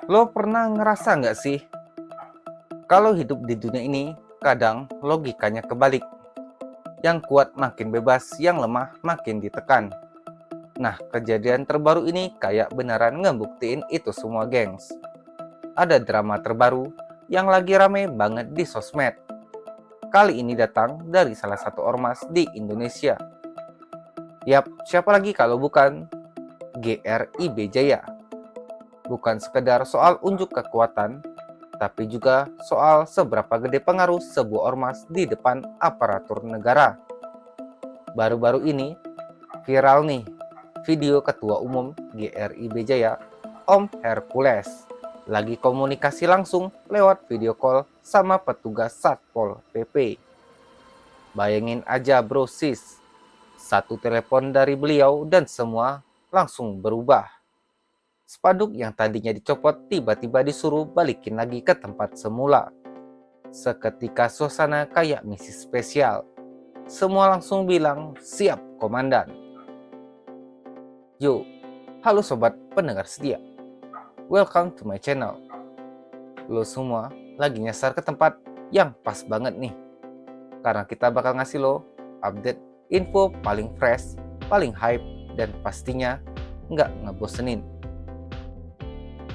Lo pernah ngerasa nggak sih, kalau hidup di dunia ini, kadang logikanya kebalik. Yang kuat makin bebas, yang lemah makin ditekan. Nah, kejadian terbaru ini kayak beneran ngebuktiin itu semua, gengs. Ada drama terbaru yang lagi rame banget di sosmed. Kali ini datang dari salah satu ormas di Indonesia. Yap, siapa lagi kalau bukan GRIB Jaya. Bukan sekedar soal unjuk kekuatan, tapi juga soal seberapa gede pengaruh sebuah ormas di depan aparatur negara. Baru-baru ini viral nih video Ketua Umum GRIB Jaya, Om Hercules, lagi komunikasi langsung lewat video call sama petugas Satpol PP. Bayangin aja bro sis, satu telepon dari beliau dan semua langsung berubah. Spanduk yang tadinya dicopot tiba-tiba disuruh balikin lagi ke tempat semula. Seketika suasana kayak misi spesial. Semua langsung bilang, siap komandan. Yo, halo sobat pendengar setia. Welcome to my channel. Lo semua lagi nyasar ke tempat yang pas banget nih. Karena kita bakal ngasih lo update info paling fresh, paling hype, dan pastinya nggak ngebosenin.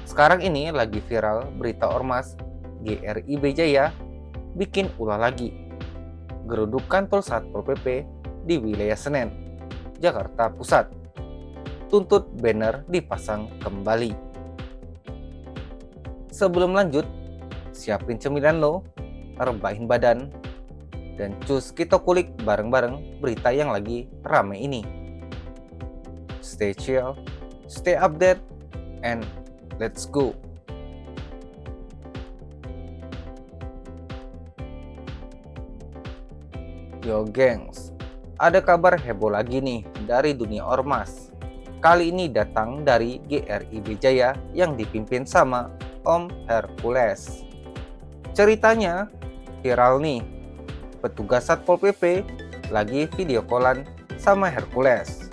Sekarang ini lagi viral berita ormas GRIB Jaya bikin ulah lagi. Geruduk kantor Satpol PP di wilayah Senen, Jakarta Pusat. Tuntut banner dipasang kembali. Sebelum lanjut, siapin cemilan lo, rebahin badan, dan cus kita kulik bareng-bareng berita yang lagi rame ini. Stay chill, stay update, and let's go. Yo gengs, ada kabar heboh lagi nih dari dunia ormas. Kali ini datang dari GRIB Jaya yang dipimpin sama Om Hercules. Ceritanya viral nih, petugas Satpol PP lagi video callan sama Hercules.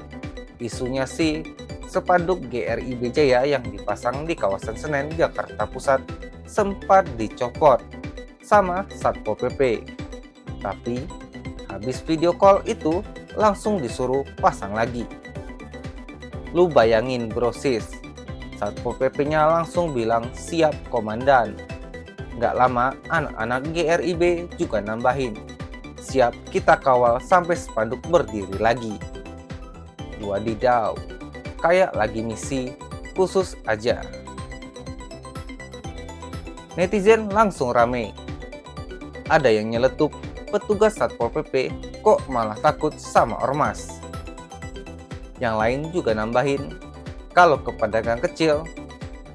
Isunya sih, spanduk GRIB Jaya yang dipasang di kawasan Senen, Jakarta Pusat sempat dicopot sama Satpol PP. Tapi habis video call itu langsung disuruh pasang lagi. Lu bayangin bro sis, Satpol PP-nya langsung bilang siap komandan. Gak lama anak-anak GRIB juga nambahin, siap kita kawal sampai spanduk berdiri lagi. Wadidaw, kayak lagi misi khusus aja. Netizen langsung rame. Ada yang nyeletuk, petugas Satpol PP kok malah takut sama ormas. Yang lain juga nambahin, kalau ke pedagang kecil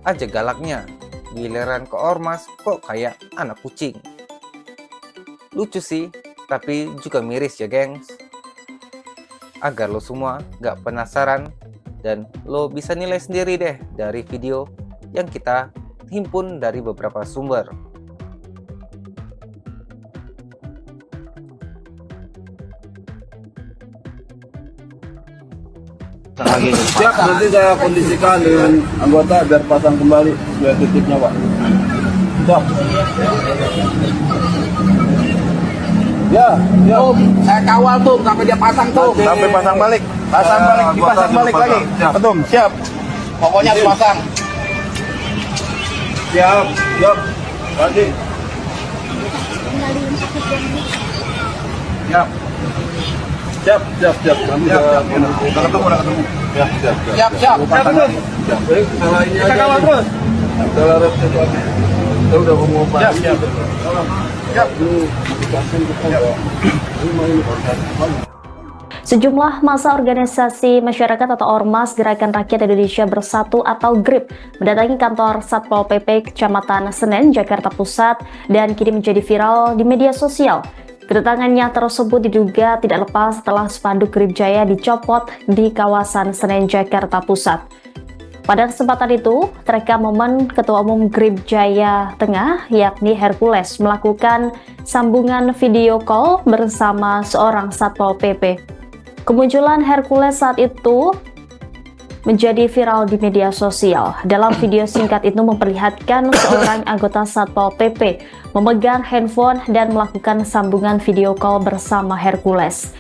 aja galaknya, giliran ke ormas kok kayak anak kucing. Lucu sih, tapi juga miris ya gengs. Agar lo semua gak penasaran dan lo bisa nilai sendiri deh dari video yang kita himpun dari beberapa sumber. Siap, nanti saya kondisikan dengan anggota biar pasang kembali sesuai titiknya, Pak. Siap. Ya, ya. Tuh, saya kawal tuh sampai dia pasang tuh. Sampai pasang balik. Pasang balik, dipasang balik lagi. Betul, siap. Pokoknya dipasang. Siap, siap. Lagi. Siap. Siap, siap, siap. Nanti saya udah ketemu. Ya, siap, Siap, siap. Siap. Baik, salah ini aja. Kita kawal terus. Salah rep itu aja. Kita udah ngomong apa? Siap, siap. Siap. Sejumlah massa organisasi masyarakat atau Ormas Gerakan Rakyat Indonesia Bersatu atau GRIB mendatangi kantor Satpol PP Kecamatan Senen, Jakarta Pusat dan kini menjadi viral di media sosial. Kedatangannya tersebut diduga tidak lepas setelah spanduk GRIB Jaya dicopot di kawasan Senen, Jakarta Pusat. Pada kesempatan itu, terekam momen Ketua Umum GRIB Jaya Tengah, yakni Hercules, melakukan sambungan video call bersama seorang Satpol PP. Kemunculan Hercules saat itu menjadi viral di media sosial. Dalam video singkat itu memperlihatkan seorang anggota Satpol PP memegang handphone dan melakukan sambungan video call bersama Hercules.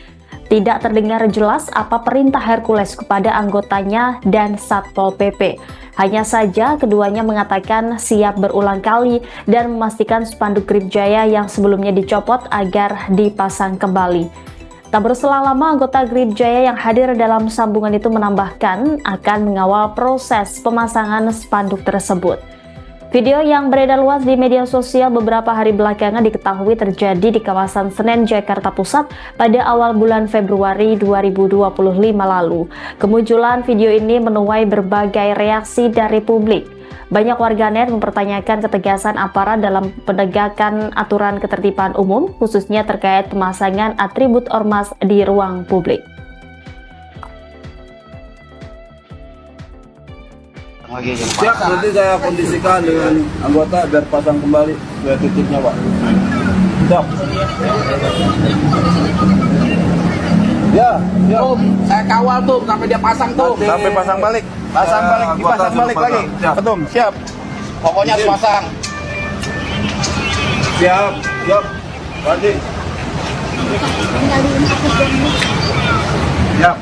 Tidak terdengar jelas apa perintah Hercules kepada anggotanya dan Satpol PP. Hanya saja keduanya mengatakan siap berulang kali dan memastikan spanduk Grip Jaya yang sebelumnya dicopot agar dipasang kembali. Tak berselang lama, anggota Grip Jaya yang hadir dalam sambungan itu menambahkan akan mengawal proses pemasangan spanduk tersebut. Video yang beredar luas di media sosial beberapa hari belakangan diketahui terjadi di kawasan Senen, Jakarta Pusat pada awal bulan Februari 2025 lalu. Kemunculan video ini menuai berbagai reaksi dari publik. Banyak warganet mempertanyakan ketegasan aparat dalam penegakan aturan ketertiban umum, khususnya terkait pemasangan atribut ormas di ruang publik. Siap, nanti saya kondisikan dengan anggota biar pasang kembali biar tutupnya, Pak. Siap. Ya, siap. Tuh, saya kawal tuh sampai dia pasang tuh. Sampai pasang balik, dipasang balik lagi. Betul, siap. Pokoknya harus pasang. Siap, siap. Pasti. Siap.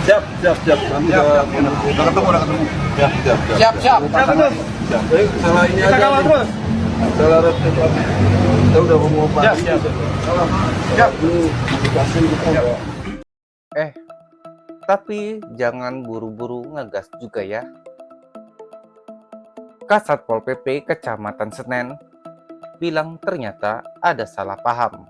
Siap. Nanti Udah ketemu. Ya, siap. Siap. Siap. Baik, salah ini aja. Kita terus. Salah rep itu. Kita udah mau pasang. Siap. Siap. Dikasih kita. Tapi jangan buru-buru ngegas juga ya. Kasatpol PP Kecamatan Senen bilang ternyata ada salah paham.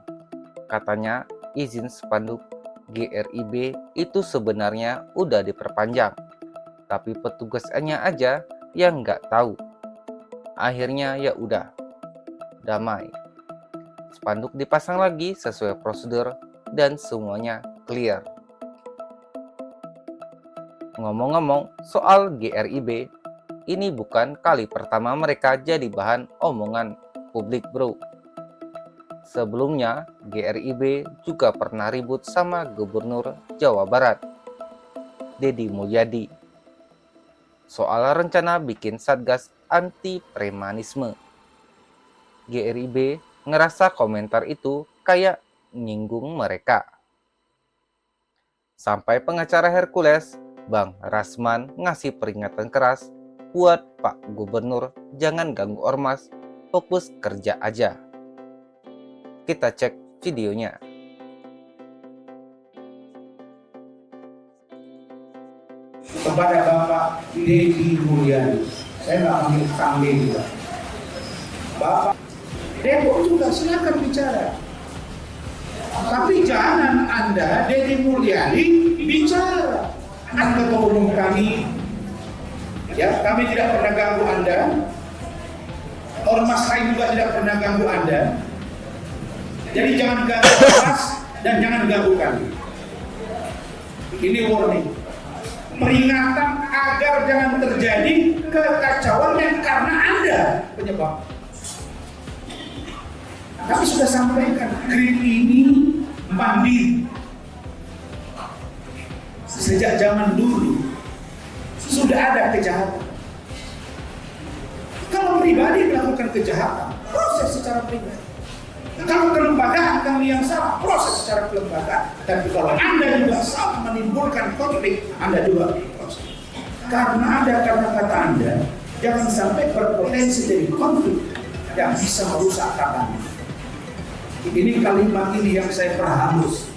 Katanya izin spanduk GRIB itu sebenarnya udah diperpanjang, tapi petugasnya aja yang nggak tahu. Akhirnya ya udah, damai. Spanduk dipasang lagi sesuai prosedur dan semuanya clear. Ngomong-ngomong soal GRIB, ini bukan kali pertama mereka jadi bahan omongan publik, bro. Sebelumnya, GRIB juga pernah ribut sama Gubernur Jawa Barat, Deddy Mulyadi, soal rencana bikin satgas anti premanisme. GRIB ngerasa komentar itu kayak nyinggung mereka. Sampai pengacara Hercules, Bang Rasman, ngasih peringatan keras buat Pak Gubernur jangan ganggu ormas, fokus kerja aja. Kita cek videonya. Kepada Bapak Deddy Mulyadi, saya nggak panggil Kangge juga. Bapak Depok juga silakan bicara. Tapi jangan Anda Deddy Mulyadi bicara. Anda ketua umum kami, ya kami tidak pernah ganggu Anda. Ormas lain juga tidak pernah ganggu Anda. Jadi jangan ganggu ormas dan jangan ganggu kami. Ini warning. Peringatan agar jangan terjadi kekacauan yang karena Anda penyebab. Kami sudah sampaikan, Grip ini mandiri. Sejak zaman dulu sudah ada kejahatan. Kalau pribadi melakukan kejahatan, proses secara pribadi. Kalau kelembagaan kami yang salah, proses secara kelembagaan. Tapi kalau Anda juga salah menimbulkan konflik, Anda juga proses. Karena ada kata-kata Anda, jangan sampai berpotensi jadi konflik yang bisa merusak kata. Ini kalimat ini yang saya perhalus.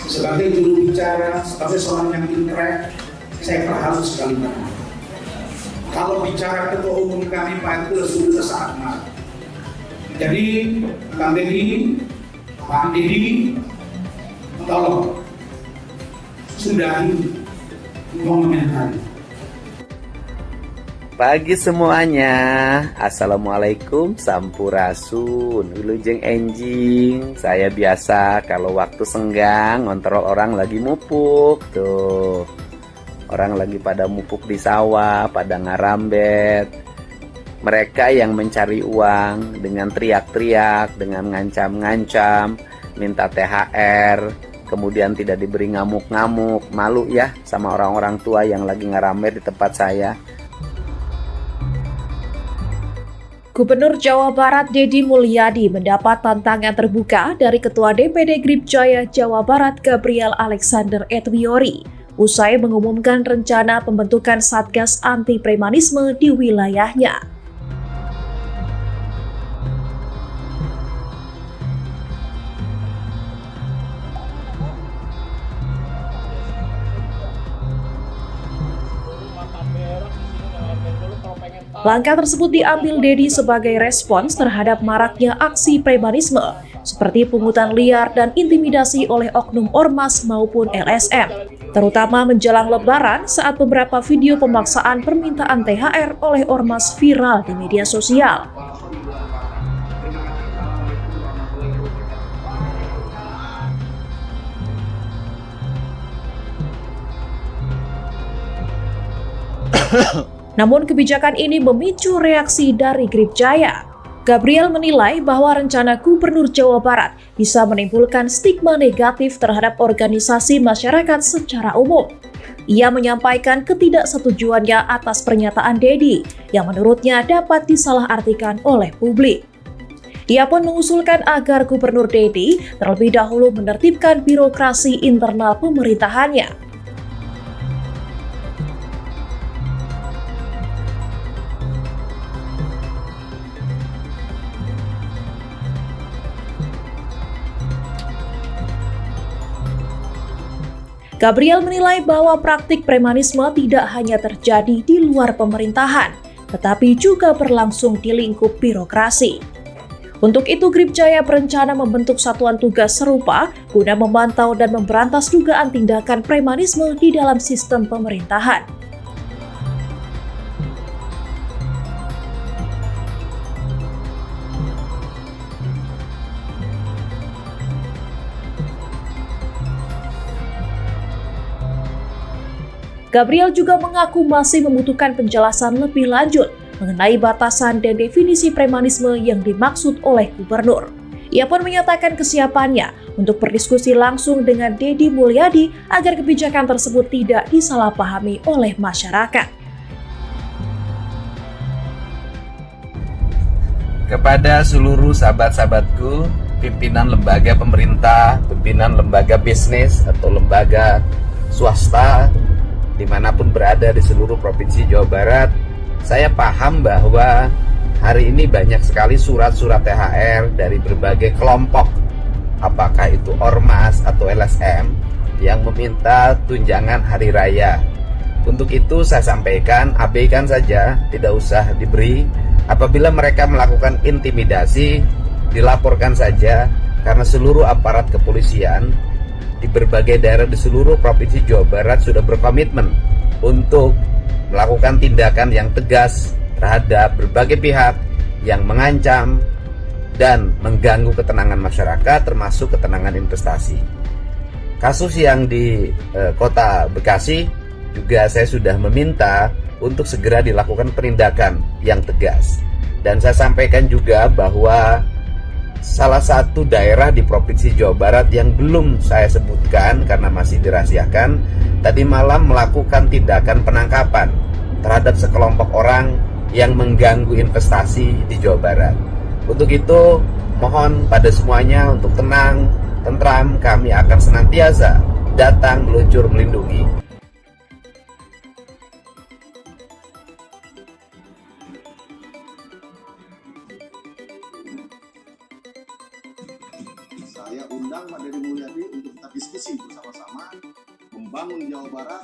Sebagai juru bicara, sebagai seorang yang intelek, saya perhalus kalimat ini. Kalau bicara ketua umum kami Pak itu sudah saat marah. Jadi Kang Deddy, Pak Deddy, tolong sudahi mengomentari. Pagi semuanya, assalamualaikum, sampurasun, wilujeng enjing. Saya biasa kalau waktu senggang ngontrol orang lagi mupuk tuh. Orang lagi pada mupuk di sawah, pada ngarambet. Mereka yang mencari uang dengan teriak-teriak, dengan ngancam-ngancam, minta THR, kemudian tidak diberi ngamuk-ngamuk. Malu ya sama orang-orang tua yang lagi ngeramer di tempat saya. Gubernur Jawa Barat Deddy Mulyadi mendapat tantangan terbuka dari Ketua DPD Gripjaya Jawa Barat Gabriel Alexander Etwiori usai mengumumkan rencana pembentukan Satgas Anti Premanisme di wilayahnya. Langkah tersebut diambil Deddy sebagai respons terhadap maraknya aksi premanisme seperti pungutan liar dan intimidasi oleh oknum ormas maupun LSM, terutama menjelang Lebaran saat beberapa video pemaksaan permintaan THR oleh ormas viral di media sosial. Namun kebijakan ini memicu reaksi dari Gripjaya. Gabriel menilai bahwa rencana Gubernur Jawa Barat bisa menimbulkan stigma negatif terhadap organisasi masyarakat secara umum. Ia menyampaikan ketidaksetujuannya atas pernyataan Deddy yang menurutnya dapat disalahartikan oleh publik. Ia pun mengusulkan agar Gubernur Deddy terlebih dahulu menertibkan birokrasi internal pemerintahannya. Gabriel menilai bahwa praktik premanisme tidak hanya terjadi di luar pemerintahan, tetapi juga berlangsung di lingkup birokrasi. Untuk itu, Gripjaya berencana membentuk satuan tugas serupa guna memantau dan memberantas dugaan tindakan premanisme di dalam sistem pemerintahan. Gabriel juga mengaku masih membutuhkan penjelasan lebih lanjut mengenai batasan dan definisi premanisme yang dimaksud oleh gubernur. Ia pun menyatakan kesiapannya untuk berdiskusi langsung dengan Deddy Mulyadi agar kebijakan tersebut tidak disalahpahami oleh masyarakat. Kepada seluruh sahabat-sahabatku, pimpinan lembaga pemerintah, pimpinan lembaga bisnis atau lembaga swasta, dimanapun berada di seluruh Provinsi Jawa Barat, saya paham bahwa hari ini banyak sekali surat-surat THR dari berbagai kelompok, apakah itu ormas atau LSM, yang meminta tunjangan hari raya. Untuk itu saya sampaikan, abaikan saja, tidak usah diberi. Apabila mereka melakukan intimidasi, dilaporkan saja, karena seluruh aparat kepolisian di berbagai daerah di seluruh Provinsi Jawa Barat sudah berkomitmen untuk melakukan tindakan yang tegas terhadap berbagai pihak yang mengancam dan mengganggu ketenangan masyarakat, termasuk ketenangan investasi. Kasus yang di Kota Bekasi juga saya sudah meminta untuk segera dilakukan penindakan yang tegas. Dan saya sampaikan juga bahwa salah satu daerah di Provinsi Jawa Barat yang belum saya sebutkan karena masih dirahasiakan, tadi malam melakukan tindakan penangkapan terhadap sekelompok orang yang mengganggu investasi di Jawa Barat. Untuk itu, mohon pada semuanya untuk tenang, tentram, kami akan senantiasa datang meluncur melindungi. Saya undang Pak Deddy Mulyadi untuk kita diskusi bersama-sama membangun Jawa Barat,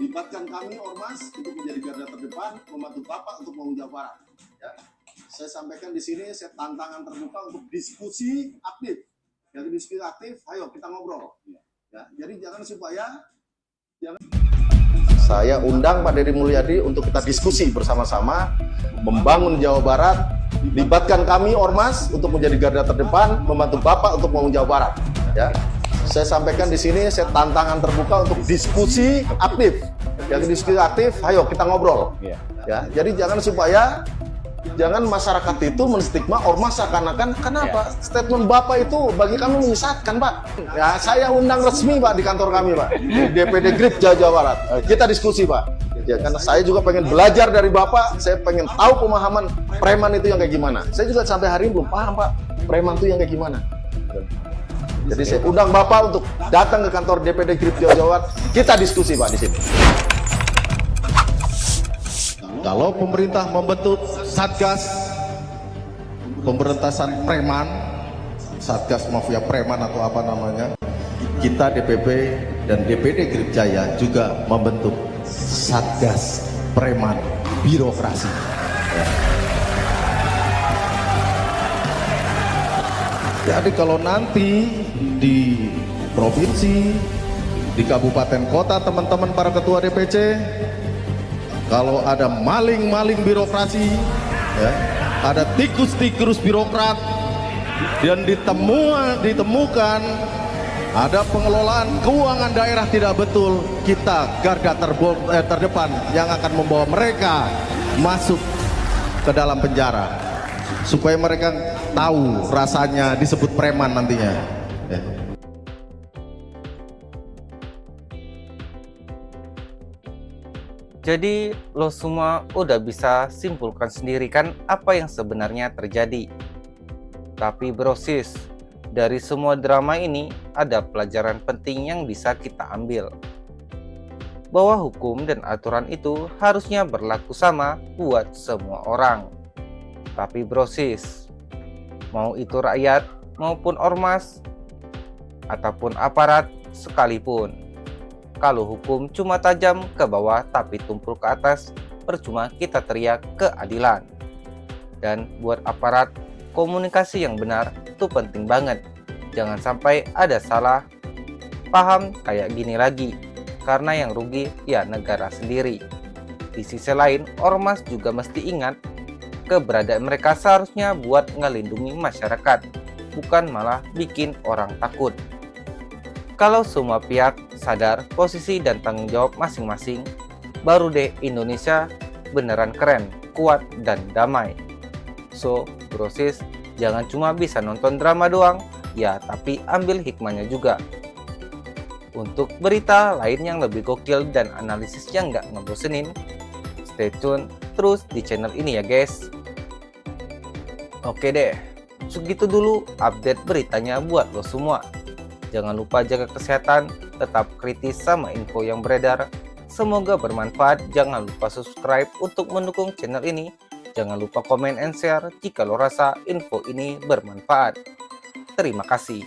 libatkan kami ormas untuk menjadi garda terdepan, membantu Bapak untuk membangun Jawa Barat. Ya. Saya sampaikan di sini, saya tantangan terbuka untuk diskusi aktif. Jadi diskusi aktif, ayo kita ngobrol. Ya. Jadi jangan Saya undang Pak Deddy Mulyadi untuk kita diskusi bersama-sama membangun Jawa Barat, libatkan kami ormas untuk menjadi garda terdepan, membantu Bapak untuk membangun Jawa Barat. Ya, saya sampaikan di sini, saya tantangan terbuka untuk diskusi aktif. Yang diskusi aktif, ayo kita ngobrol. Ya, jadi jangan Jangan masyarakat itu menstigma ormas seakan-akan, kenapa? Statement Bapak itu bagi kami menyesatkan, Pak. Ya, saya undang resmi, Pak, di kantor kami, Pak. Di DPD GRIP Jawa Barat. Kita diskusi, Pak. Ya, karena saya juga pengen belajar dari Bapak, saya pengen tahu pemahaman preman itu yang kayak gimana. Saya juga sampai hari ini belum paham, Pak, preman itu yang kayak gimana. Jadi saya undang Bapak untuk datang ke kantor DPD GRIP Jawa Barat. Kita diskusi, Pak, di sini. Kalau pemerintah membentuk Satgas pemberantasan preman, Satgas mafia preman atau apa namanya, kita DPP dan DPD GRIP Jaya juga membentuk Satgas preman birokrasi. Jadi kalau nanti di provinsi, di kabupaten kota, teman-teman para ketua DPC, kalau ada maling-maling birokrasi, ya, ada tikus-tikus birokrat, dan ditemukan ada pengelolaan keuangan daerah tidak betul, kita garda terdepan yang akan membawa mereka masuk ke dalam penjara, supaya mereka tahu rasanya disebut preman nantinya. Ya. Jadi lo semua udah bisa simpulkan sendiri kan apa yang sebenarnya terjadi. Tapi brosis, dari semua drama ini ada pelajaran penting yang bisa kita ambil. Bahwa hukum dan aturan itu harusnya berlaku sama buat semua orang. Tapi brosis, mau itu rakyat maupun ormas ataupun aparat sekalipun, kalau hukum cuma tajam ke bawah tapi tumpul ke atas, percuma kita teriak keadilan. Dan buat aparat, komunikasi yang benar itu penting banget. Jangan sampai ada salah paham kayak gini lagi, karena yang rugi ya negara sendiri. Di sisi lain, ormas juga mesti ingat keberadaan mereka seharusnya buat ngelindungi masyarakat, bukan malah bikin orang takut. Kalau semua pihak sadar posisi dan tanggung jawab masing-masing, baru deh Indonesia beneran keren, kuat, dan damai. So, brosis, jangan cuma bisa nonton drama doang, ya tapi ambil hikmahnya juga. Untuk berita lain yang lebih gokil dan analisis yang nggak ngebosenin, stay tune terus di channel ini ya guys. Oke deh, segitu dulu update beritanya buat lo semua. Jangan lupa jaga kesehatan, tetap kritis sama info yang beredar. Semoga bermanfaat. Jangan lupa subscribe untuk mendukung channel ini. Jangan lupa komen and share jika lo rasa info ini bermanfaat. Terima kasih.